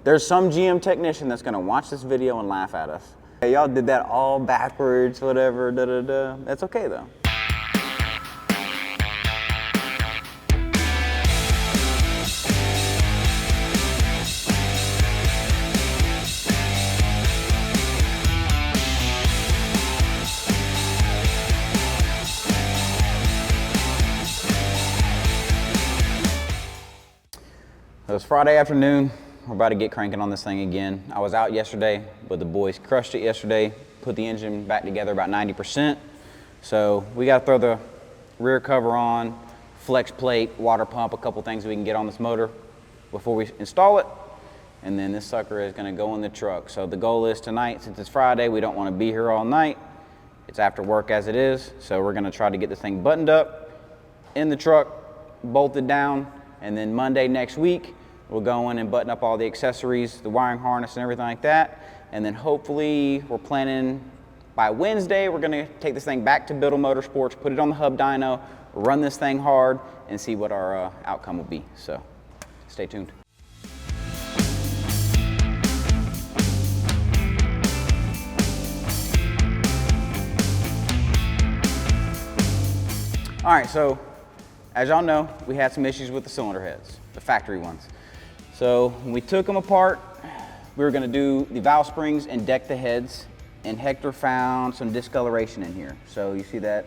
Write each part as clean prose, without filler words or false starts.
There's some GM technician that's gonna watch this video and laugh at us. Hey, y'all did that all backwards, whatever, da-da-da. That's okay though. It was Friday afternoon. We're about to get cranking on this thing again. I was out yesterday, but the boys crushed it yesterday, put the engine back together about 90%. So we got to throw the rear cover on, flex plate, water pump, a couple things we can get on this motor before we install it. And then this sucker is going to go in the truck. So the goal is tonight, since it's Friday, we don't want to be here all night. It's after work as it is. So we're going to try to get this thing buttoned up in the truck, bolted down, and then Monday next week, we'll go in and button up all the accessories, the wiring harness and everything like that. And then hopefully we're planning by Wednesday, we're gonna take this thing back to Biddle Motorsports, put it on the hub dyno, run this thing hard and see what our outcome will be. So stay tuned. All right, so as y'all know, we had some issues with the cylinder heads, the factory ones. So when we took them apart, we were gonna do the valve springs and deck the heads, and Hector found some discoloration in here. So you see that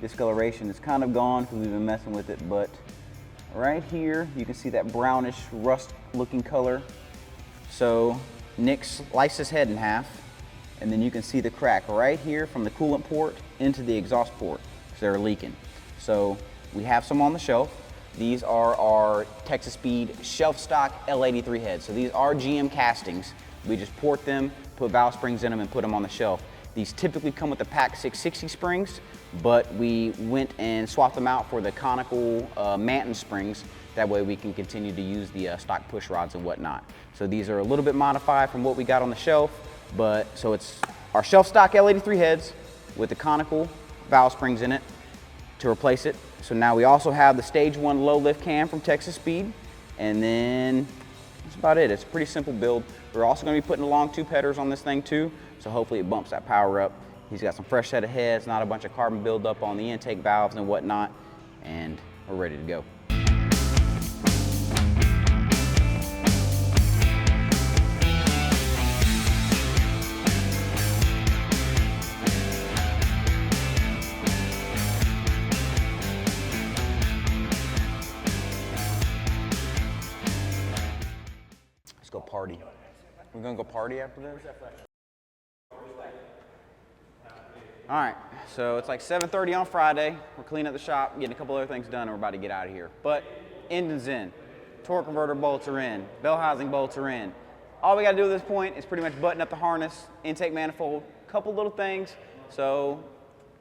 discoloration is kind of gone because we've been messing with it, but right here, you can see that brownish rust looking color. So Nick sliced his head in half, and then you can see the crack right here from the coolant port into the exhaust port, because they're leaking. So we have some on the shelf. These are our Texas Speed shelf stock L83 heads. So these are GM castings. We just port them, put valve springs in them, and put them on the shelf. These typically come with the Pack 660 springs, but we went and swapped them out for the conical Manton springs. That way we can continue to use the stock push rods and whatnot. So these are a little bit modified from what we got on the shelf, but so it's our shelf stock L83 heads with the conical valve springs in it to replace it. So now we also have the Stage 1 low lift cam from Texas Speed, and then that's about it. It's a pretty simple build. We're also going to be putting the long tube headers on this thing too, so hopefully it bumps that power up. He's got some fresh set of heads, not a bunch of carbon buildup on the intake valves and whatnot, and we're ready to go. Let's go party. We're gonna go party after this? All right, so it's like 7:30 on Friday. We're cleaning up the shop, getting a couple other things done, and we're about to get out of here. But engine's in, torque converter bolts are in, bell housing bolts are in. All we gotta do at this point is pretty much button up the harness, intake manifold, couple little things. So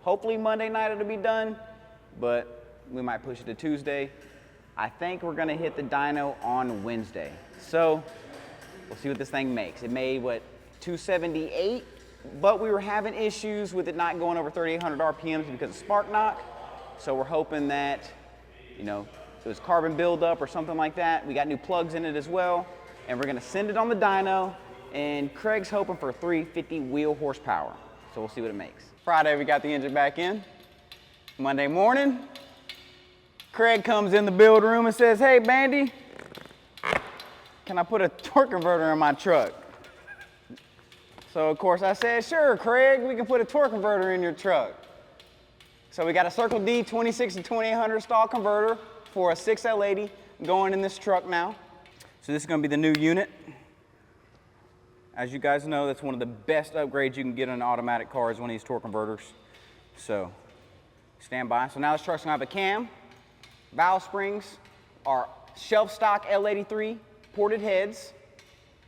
hopefully Monday night it'll be done, but we might push it to Tuesday. I think we're gonna hit the dyno on Wednesday. So we'll see what this thing makes. It made, what, 278, but we were having issues with it not going over 3,800 RPMs because of spark knock. So we're hoping that, you know, it was carbon buildup or something like that. We got new plugs in it as well, and we're gonna send it on the dyno, and Craig's hoping for 350 wheel horsepower. So we'll see what it makes. Friday, we got the engine back in. Monday morning, Craig comes in the build room and says, "Hey, Bandy, can I put a torque converter in my truck?" So of course I said, "Sure, Craig, we can put a torque converter in your truck." So we got a Circle D 26 to 2800 stall converter for a 6L80 going in this truck now. So this is gonna be the new unit. As you guys know, that's one of the best upgrades you can get on an automatic car is one of these torque converters. So stand by. So now this truck's gonna have a cam, valve springs, our shelf stock L83 ported heads,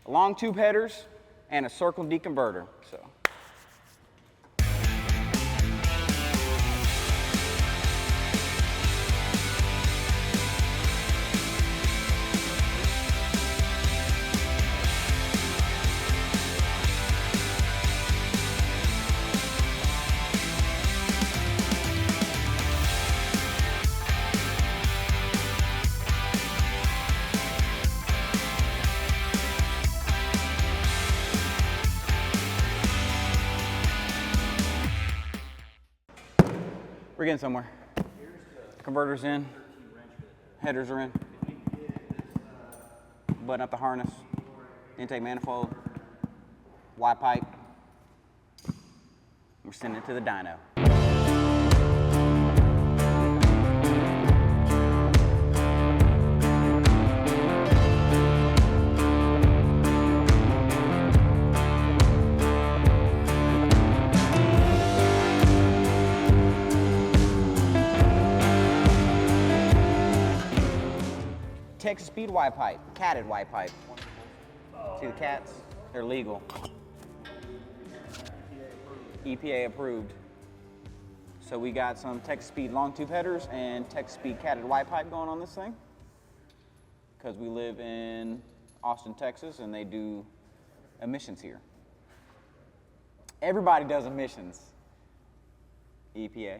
long tube headers, and a Circle D converter. So. We're getting somewhere. Converter's in. Headers are in. Button up the harness. Intake manifold. Y pipe. We're sending it to the dyno. Texas speed Y pipe, catted Y pipe. See the cats? They're legal. EPA approved. So we got some Texas speed long tube headers and Texas speed catted Y pipe going on this thing. Because we live in Austin, Texas, and they do emissions here. Everybody does emissions. EPA.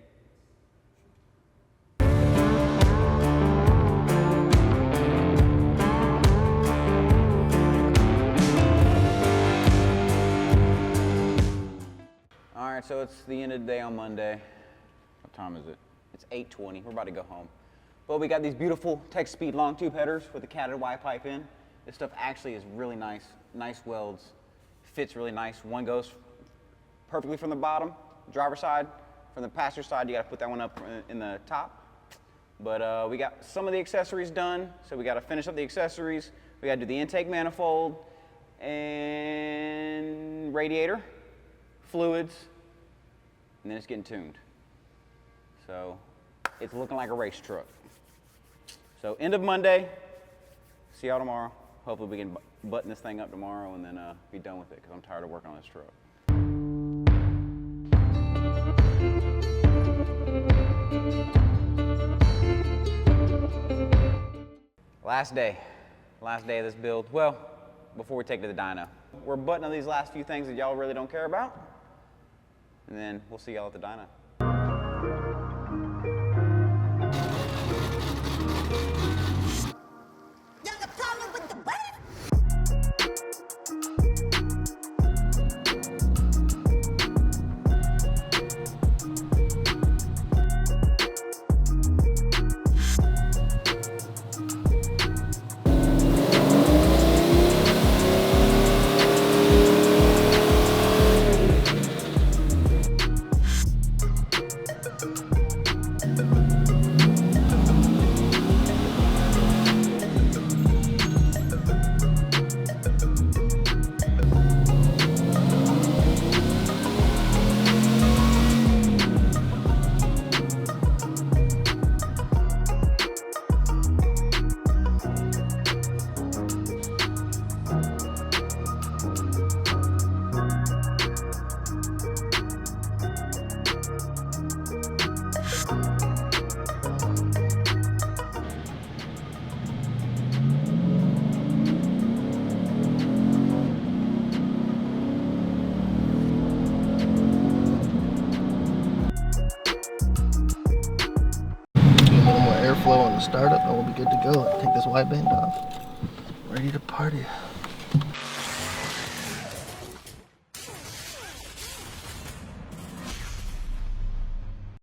All right, so it's the end of the day on Monday. What time is it? It's 8:20. We're about to go home. But we got these beautiful Texas speed long tube headers with the catted Y pipe in. This stuff actually is really nice. Nice welds. Fits really nice. One goes perfectly from the bottom, driver's side. From the passenger side, you got to put that one up in the top. But we got some of the accessories done, so we got to finish up the accessories. We got to do the intake manifold and radiator, fluids, and then it's getting tuned. So it's looking like a race truck. So end of Monday. See y'all tomorrow. Hopefully we can button this thing up tomorrow and then be done with it because I'm tired of working on this truck. Last day of this build. Well, before we take it to the dyno. We're buttoning up these last few things that y'all really don't care about. And then we'll see y'all at the dyno. Airflow on the startup and we'll be good to go. Take this wide band off. Ready to party.